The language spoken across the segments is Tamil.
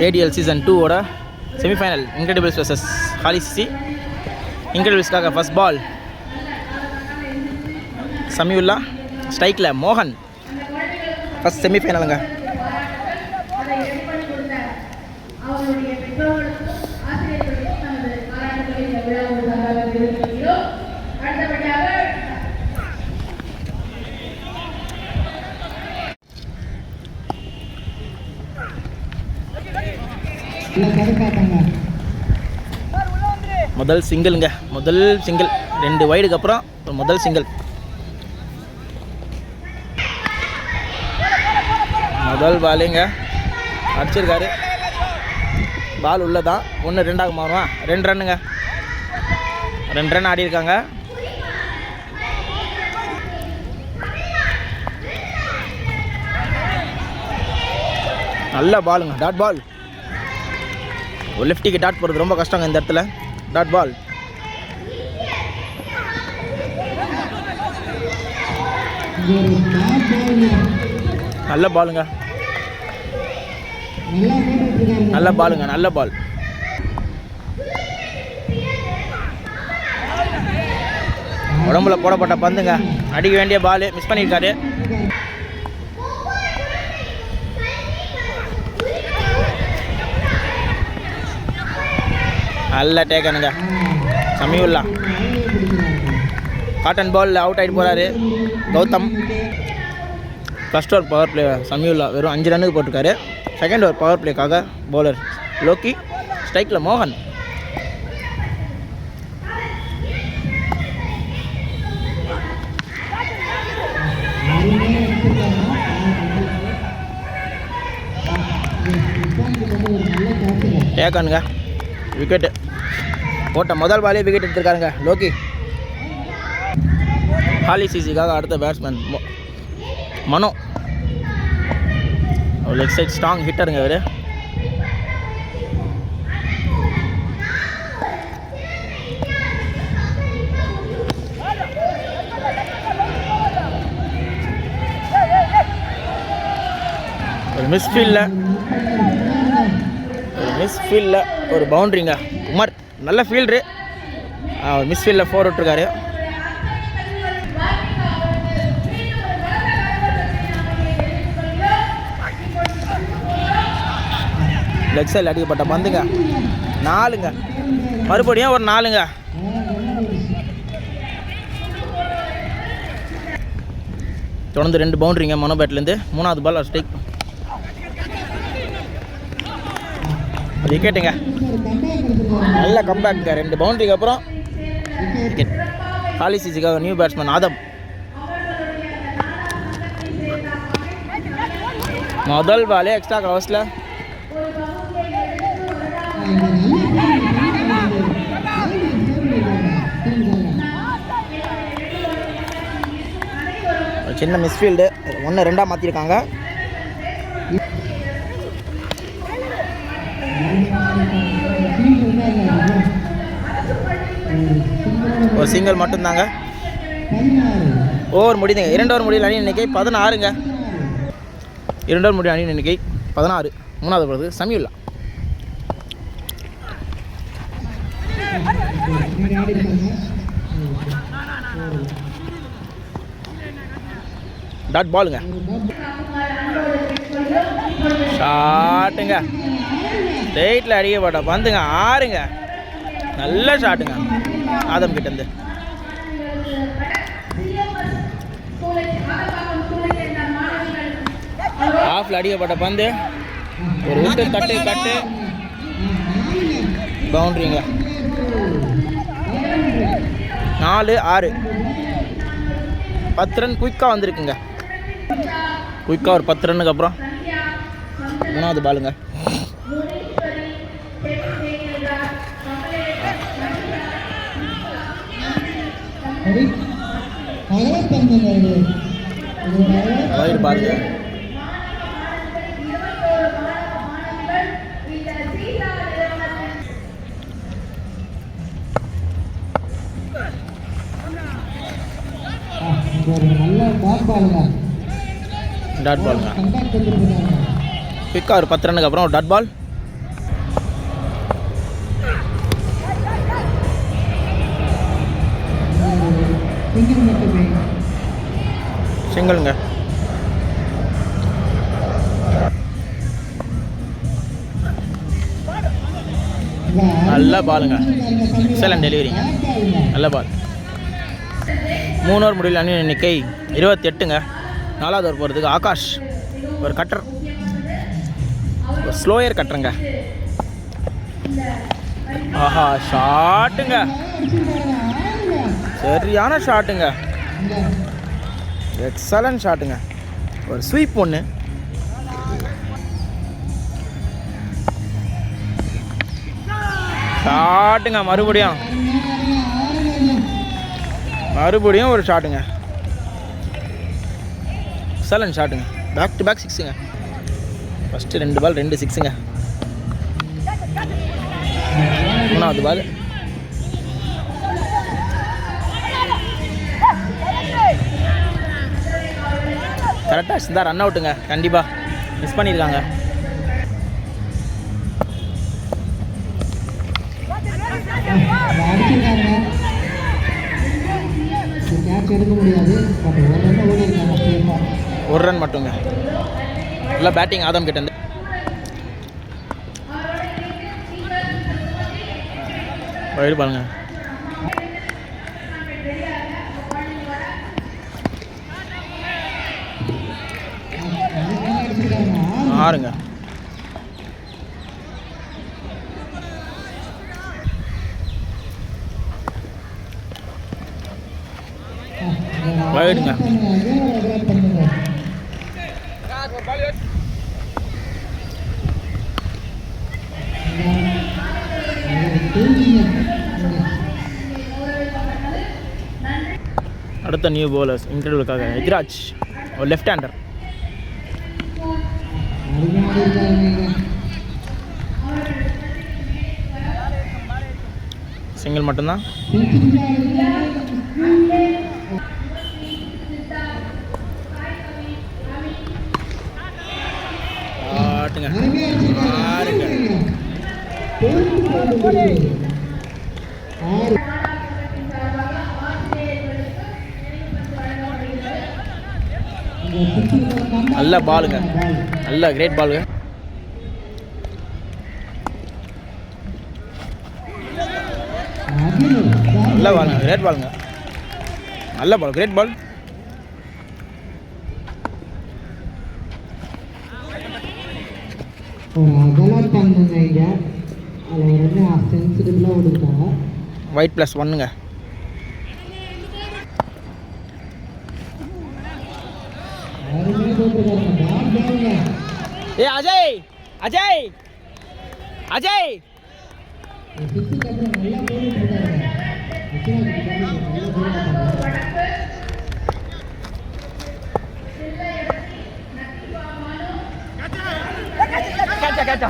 ஏடிஎல் சீசன் 2ஓட semifinal Incredibles vs Holy CC. இன்க்ரெடிபிள்ஸ்க்காக ஃபர்ஸ்ட் பால் சமியுல்லா, ஸ்ட்ரைக்கில் மோகன். ஃபர்ஸ்ட் செமிஃபைனலுங்க. முதல் சிங்கிளுங்க, முதல் சிங்கிள் 2 வைடுக்கு அப்புறம் முதல் சிங்கிள். முதல் பாலுங்க அடிச்சிருக்காரு. பால் உள்ளதான். 1-2 மாறுவா. 2 ரன்னுங்க. 2 ரன் ஆடி இருக்காங்க. நல்ல பாலுங்க, டாட் பால். ஒரு லெஃப்டிக்கு டாட் போடுறது ரொம்ப கஷ்டங்க இந்த இடத்துல. Dot ball. நல்ல பாலுங்க, நல்ல பாலுங்க, நல்ல பால். உடம்புல போடப்பட்ட பந்துங்க. அடிக்க வேண்டிய பால் மிஸ் பண்ணியிருக்காரு. நல்ல டேக்கனுங்க சமியுல்லா. காட்டன் பால் அவுட் ஆகிட்டு போகிறாரு Gautam. First over power play Samiullah வெறும் 5 ரன்னுக்கு போட்டிருக்காரு. செகண்ட் ஓவர் பவர் பிளேக்காக பவுலர் லோக்கி, ஸ்ட்ரைக்கில் மோகன். டேக்கனுங்க, விக்கெட்டு போட்ட முதல் பாலே விக்கெட் எடுத்துருக்காருங்க லோக்கி. ஹாலி சிசிக்காக அடுத்த பேட்ஸ்மேன் மனோ. லெக் சைட் ஸ்ட்ராங் ஹிட்டருங்க இவர். ஒரு மிஸ்ஃபீல்டில் ஒரு பவுண்ட்ரிங்க. உமர் நல்ல ஃபீல்டரு. ஒரு மிஸ்ஃபீல்டில் 4 விட்டுருக்காரு. லெக் சைடில் அடிக்கப்பட்ட பந்துங்க. 4ங்க. மறுபடியும் ஒரு 4ங்க. தொடர்ந்து 2 பவுண்ட்ரிங்க மனோ பேட்லேருந்து. 3வது பால் ஸ்ட்ரைக். விக்கெட்டுங்க. நல்ல கம்பேக்குங்க. 2 பவுண்ட்ரிக்கு அப்புறம் விக்கெட். ஹாலி சிசிக்காக நியூ பேட்ஸ்மேன் ஆதம். முதல் பாலே எக்ஸ்ட்ரா கவர்ஸில். சின்ன மிஸ்ஃபீல்டு. 1-2 மாற்றிருக்காங்க. ஒரு சிங்கிள் மட்டும்தாங்க. ஓவர் முடியுதுங்க. 2 ஓவர் முடியல. அணி எண்ணிக்கை 16ங்க. 2 ஓவர் முடியும் அணி எண்ணிக்கை 16. 3வது பொழுது சமியுல்லா. டாட் பாலுங்க. ஷாட்டுங்க. ஸ்ட்ரெயிட்டில் அடிக்கப்பட்ட பந்துங்க. 6ங்க. நல்ல ஷாட்டுங்க ஆதம் கிட்டேருந்து. ஆஃபில் அடிக்கப்பட்ட பந்து. ஒரு விட்டு கட்டு பவுண்ட்ரிங்க. 4-6. 10 ரன் குயிக்காக வந்திருக்குங்க. குயிக்காக ஒரு 10 ரன்னுக்கு அப்புறம் 3வது பாலுங்க. வைடு பாருங்க. டாட் பாலுங்க. குயிக்காக ஒரு 10 ரன்னுக்கு அப்புறம் ஒரு டாட் பால். சிங்கிளுங்க. நல்ல பாலுங்க. எக்ஸலன்ட் டெலிவரிங்க. நல்ல பால். 3 ஓவர் முடியல. அணி எண்ணிக்கை 28ங்க. 4வது ஓவர் போகிறதுக்கு ஆகாஷ் ஒரு கட்டர், ஒரு ஸ்லோயர் கட்டுறங்க. ஆஹா, ஷாட்டுங்க. சரியான ஷாட்டுங்க. எக்ஸலன்ட் ஷாட்டுங்க. ஒரு ஸ்வீப் ஒன்று. ஷாட்டுங்க. மறுபடியும் ஒரு ஷாட்டுங்க. எக்ஸலன்ட் ஷாட்டுங்க. பேக் டு பேக் 6ங்க. ஃபஸ்ட்டு 2 பால் 2 6ங்க. 3வது பால் கரெக்டாக இருந்தால் ரன் அவுட்டுங்க. கண்டிப்பாக மிஸ் பண்ணியிருக்காங்க. ஒரு ரன் மட்டுங்க. நல்லா பேட்டிங் ஆதம் கிட்ட இருந்து. வைடு பாருங்க. ஆறுங்க. வைடுங்க. அடுத்த நியூ பவுலர்ஸ் இன்டர்வியூக்காக எஜ்ராஜ், ஒரு லெஃப்ட் ஹேண்டர். சிங்கிள் மட்டும்தான். ஆட்டுங்க. ஆறுங்க. நல்ல பாலுங்க. நல்ல கிரேட் பாலுங்க. நல்ல பாலுங்க. கிரேட் பாலுங்க. நல்ல பால். Great ball. ஒயிட் +1ங்க. ஏ அஜய், அஜய், அஜய். கேட்டா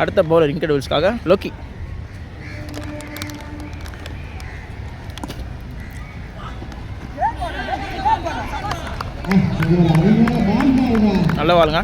அடுத்த பவுலர் இன்க்ரெடிபிள்ஸ்க்காக லோக்கி. நல்ல பாலுங்க.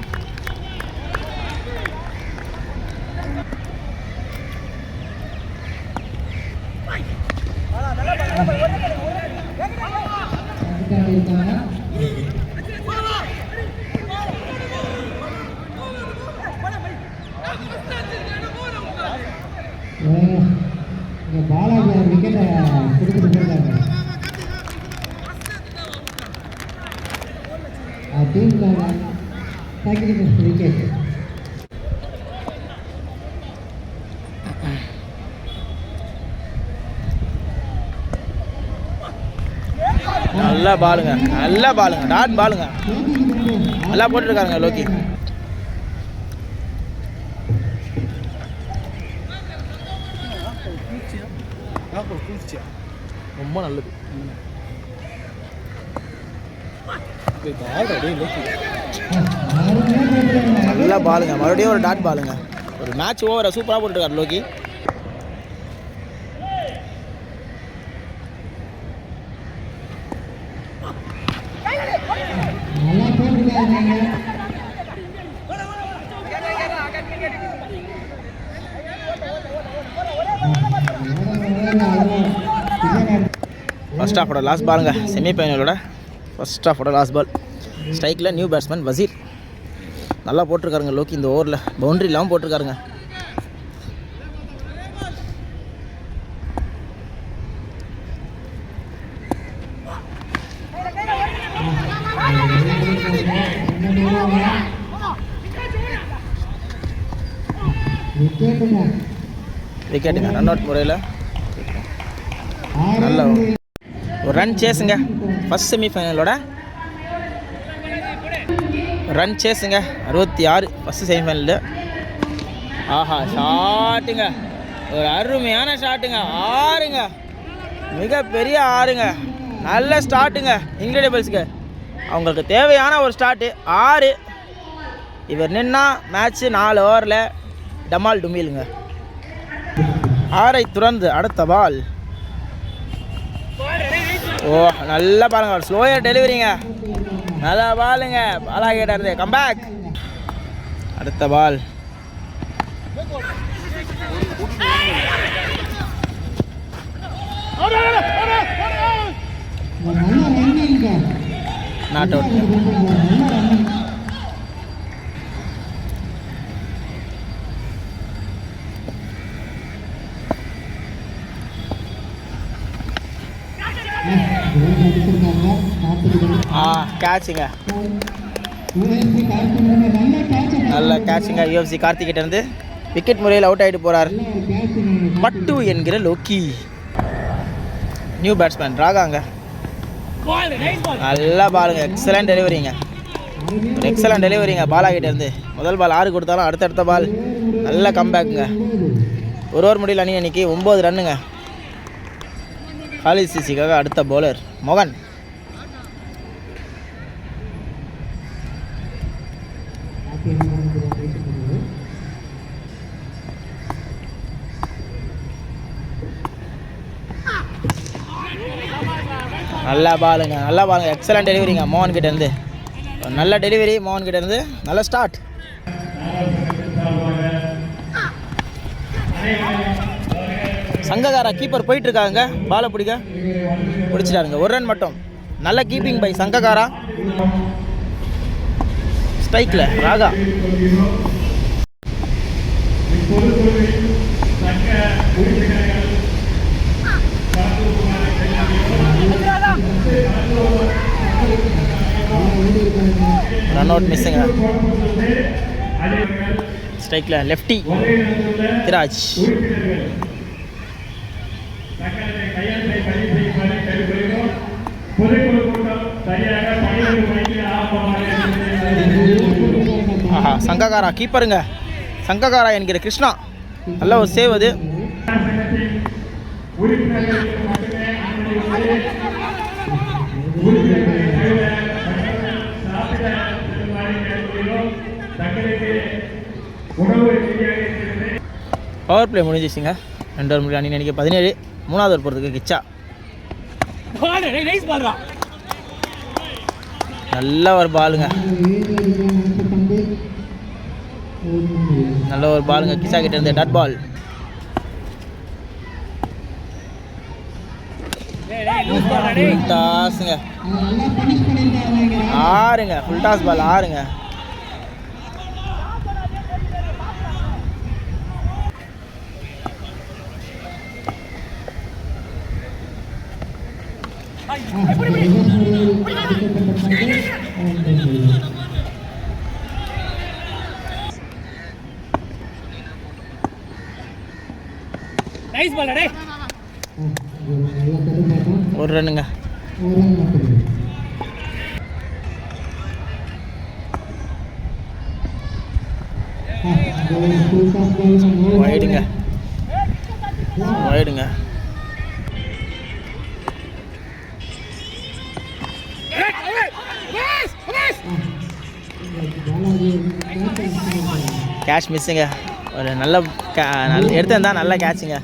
பாலாஜி விக்கெட்டை கொடுத்துட்டு போயிருக்காங்க. டீமுக்காக சாக்ரிஃபைஸ் விக்கெட். நல்ல பாலுங்க. நல்ல பாலுங்க. டாட் பாலுங்க. நல்லா போட்டுருக்காருங்க லோக்கி. ரொம்ப நல்லது. நல்ல பாலுங்க. மறுபடியும் ஒரு டாட் பாலுங்க. ஒரு மேட்ச் ஓவரை சூப்பராக போட்டுருக்காரு லோக்கி. ஃபர்ஸ்ட் ஹாஃபோட லாஸ்ட் பாலுங்க. செமிஃபைனலோட ஃபர்ஸ்ட் ஹாஃபோட லாஸ்ட் பால். ஸ்ட்ரைக்கில் நியூ பேட்ஸ்மேன் வசீர். நல்லா போட்டிருக்காருங்க லோக்கி. இந்த ஓவரில் பவுண்ட்ரி இல்லாமல் போட்டிருக்காருங்க. விக்கெட்டுங்க. ரன் அவுட் முறையில் நல்ல ஒரு ரன் சேஸுங்க. ஃபஸ்ட் செமிஃபைனலோட ரன் சேஸுங்க 66 ஃபஸ்ட்டு செமிஃபைனலு. ஆஹா ஷாட்டுங்க, ஒரு அருமையான ஷாட்டுங்க. 6ங்க, மிகப்பெரிய 6ங்க. நல்ல ஸ்டார்ட்டுங்க இன்க்ரெடிபிள்ஸ்க்கு. அவங்களுக்கு தேவையான ஒரு ஸ்டார்ட்டு 6. இவர் நின்னா மேட்ச்சு 4 ஓவரில் டமால் டுமிலுங்க. 6ஐ துறந்து அடுத்த பால். ஓ நல்லா பாருங்க, ஸ்லோயர் டெலிவரிங்க. நல்லா பாலுங்க. பாலாக கேட்டாருது கம்பேக். அடுத்த பால். Not out. கேட்சுங்க, நல்ல கேட்சுங்க. UFC கார்த்திகிட்ட இருந்து விக்கெட் முறையில் அவுட் ஆகிட்டு போகிறார் பட்டு என்கிற லோக்கி. New batsman ராகாங்க. நல்லா பாலுங்க, எக்ஸலண்ட் டெலிவரிங்க. ஒரு எக்ஸலண்ட் டெலிவரிங்க பாலாகிட்ட இருந்து. முதல் பால் 6 கொடுத்தாலும் அடுத்தடுத்த பால் நல்ல கம்பேக்குங்க. ஒரு ஓவர் முடியல அணி அன்றைக்கி 9 ரன்னுங்க. ஹாலிஸ் சிசிக்காக அடுத்த பவுலர் மோகன். நல்லா பாலுங்க, நல்லா பாலுங்க. எக்ஸலண்ட் டெலிவரிங்க மோகன் கிட்ட இருந்து. நல்ல டெலிவரி மோகன் கிட்ட இருந்து. நல்ல ஸ்டார்ட். சங்ககாரா கீப்பர் போயிட்டு இருக்காங்க. பாலை பிடிச்சிட்டாருங்க. ஒரு ரன் மட்டும். நல்ல கீப்பிங் பை சங்ககாரா. ஸ்ட்ரைக்கில் ராகா. ரன் அவுட் மிஸ்ஸுங்க. ஸ்ட்ரைக்கில் லெஃப்டி திராஜ். ஆஹா சங்ககாரா கீப்பருங்க. சங்ககாரா என்கிற கிருஷ்ணா. நல்ல ஒரு சேவ் அது. Power play முடிஞ்சிச்சுங்க. 2 ஓவர் முடியல அணி அன்றைக்கி 17. 3வது ஓவர் போகிறதுக்கு கிச்சா. நல்ல ஒரு பாலுங்க, நல்ல ஒரு பாலுங்க கிச்சா கிட்ட இருந்து. Dot ball. ஃபுல் டாஸுங்க. 6ங்க, ஃபுல் டாஸ் பால் 6ங்க. ஒரு ரன்னுங்க. வைடுங்க, வைடுங்க. கேட்ச் மிஸ்ஸுங்க. ஒரு நல்ல எடுத்திருந்தா நல்ல கேட்சுங்க.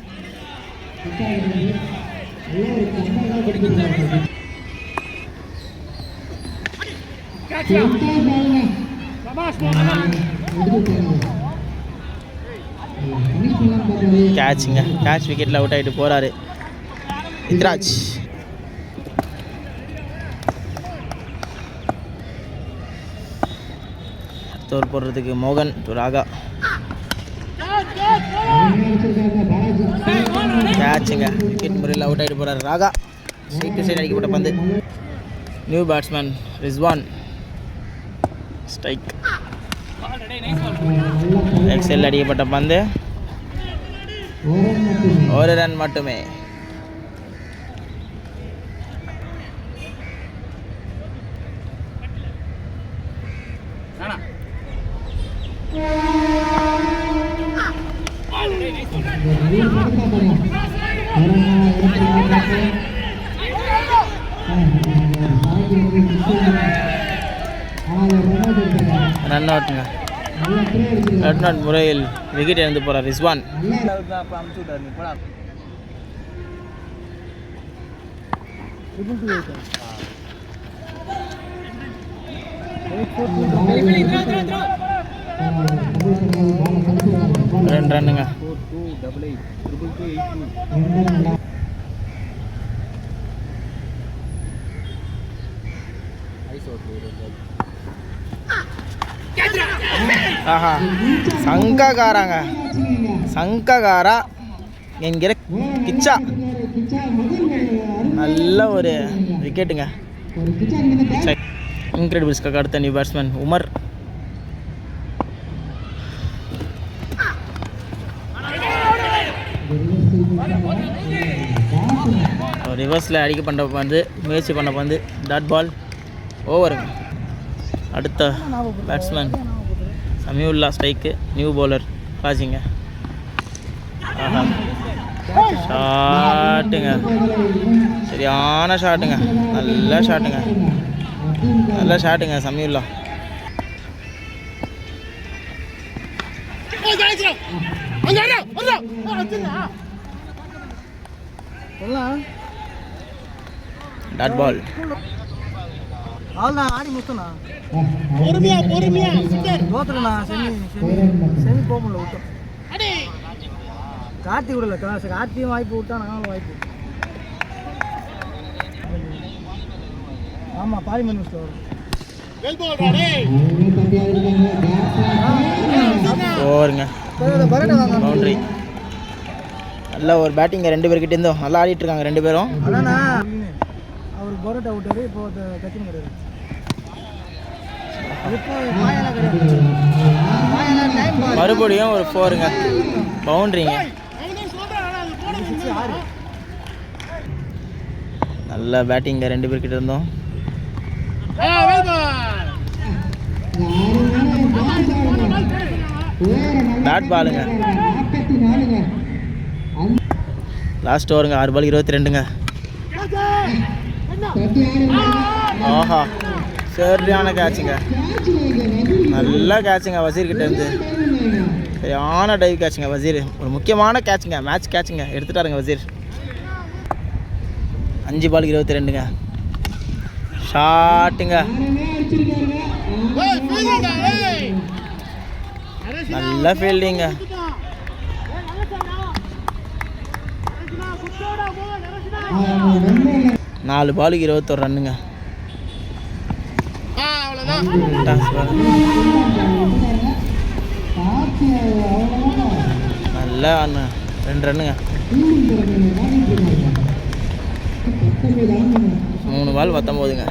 கேட்சுங்க. கேட்ச் விக்கெட்டில் அவுட் ஆகிட்டு போகிறாரு இத்ராஜ். லாஸ்ட் ஓவர் போடுறதுக்கு மோகன் டு ராகா. கேட்சுங்க, விக்கெட் முறையில் அவுட் ஆகிட்டு போகிறார் ராகா. சைட் டு சைடு அடிக்கப்பட்ட பந்து. New batsman Rizwan. ஸ்ட்ரைக். எக்ஸல் அடிக்கப்பட்ட பந்து. ஒரு ரன் மட்டுமே. ரன் அவுட்டுங்க. ரன் அவுட் முறையில் விக்கெட் இழந்து போகிறார் ரிஸ்வான். ரெண்டு ரன்னுங்க. ஆஹா, சங்ககாராங்க, சங்ககாரா என்கிற கிச்சா. நல்ல ஒரு விக்கெட்டுங்க. இன்க்ரெடிபிள்ஸ்க்கு அடுத்த நியூ பேட்ஸ்மேன் உமர். ரிவர்ஸில் அடிக்க பண்ண வந்து முயற்சி பண்ண வந்து டாட் பால். ஓவருங்க. அடுத்த batsman Samiullah. Strike. New bowler பாஜிங்க. ஆஹா, ஷாட்டுங்க, சரியான ஷாட்டுங்க, நல்ல ஷாட்டுங்க, நல்ல ஷாட்டுங்க சமியுல்லா. Dot ball. ஆடி முத்தனா பொறுமையா தோத்துறா. செமி போக முடியல விட்டோம். கார்த்தி விடல, கார்த்தியும் வாய்ப்பு விட்டா நாங்களும் வாய்ப்பு. ஆமாம், பார்லிமெண்ட் ஓவருங்க. பவுண்டரி. நல்ல ஒரு பேட்டிங்க ரெண்டு பேர்கிட்ட இருந்தோம். நல்லா ஆடிட்டு இருக்காங்க ரெண்டு பேரும். அவர் பரோட்டா விட்டாரு, இப்போ கத்தின்னு கிடையாது. மறுபடியும் ஒரு ஃபோருங்க. பவுண்டரிங்க. நல்ல பேட்டிங்க ரெண்டு பேர்கிட்ட இருந்தோம். டாட் பாலுங்க. லாஸ்ட் ஓவருங்க. 6 பால் 22ங்க. ஆஹா, சரியான கேட்சுங்க, நல்ல கேட்சுங்க வசீர்கிட்ட இருந்து. சரியான டைவ் கேட்சுங்க வசீர். ஒரு முக்கியமான கேட்சுங்க, மேட்ச் கேட்சுங்க எடுத்துட்டாருங்க வசீர். 5 பால் 22ங்க. ஷாட்டுங்க, நல்ல ஃபீல்டிங்க. 4 பாலுக்கு 21 ரன்னுங்க. நல்லா 2 ரன்னுங்க. 3 பால் 19ங்க.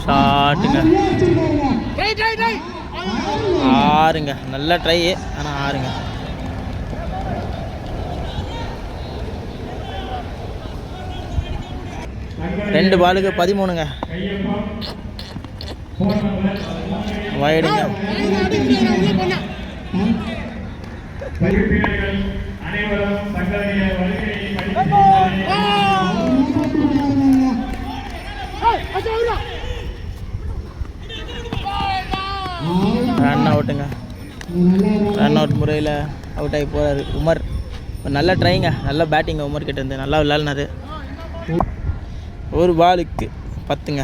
ஷாட்டுங்க, 6ங்க. நல்ல ட்ரை, ஆனால் 6ங்க. ரெண்டு பாலுக்கு 13ங்க. வைடுங்க. ரன் அவுட்டுங்க. ரன் அவுட் முறையில் அவுட் ஆகி போகிறாரு உமர். நல்ல ட்ரைங்க, நல்ல பேட்டிங்க உமர் கிட்ட இருந்து. நல்லா விளையாடினாரு. 1 பாலுக்கு 10ங்க.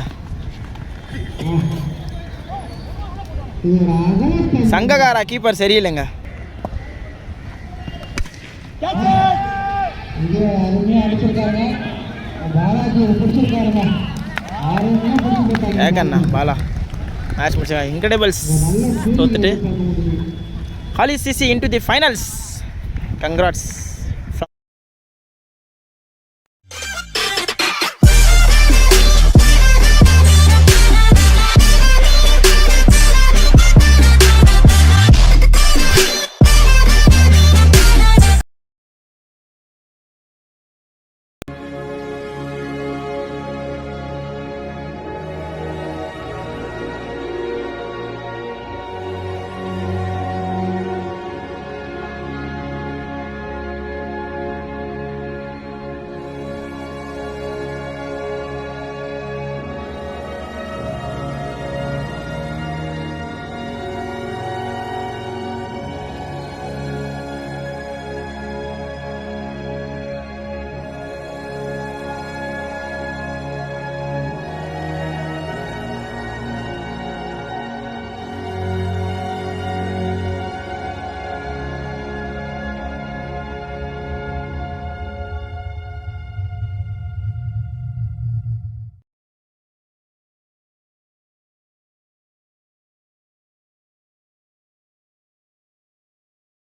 சங்ககாரா கீப்பர் சரியில்லைங்க. ஏகண்ணா பாலா மேட்ச் முடிச்சாங்க. இன்க்ரெடிபிள்ஸ் தோத்துட்டு Holy CC into the finals. Congrats.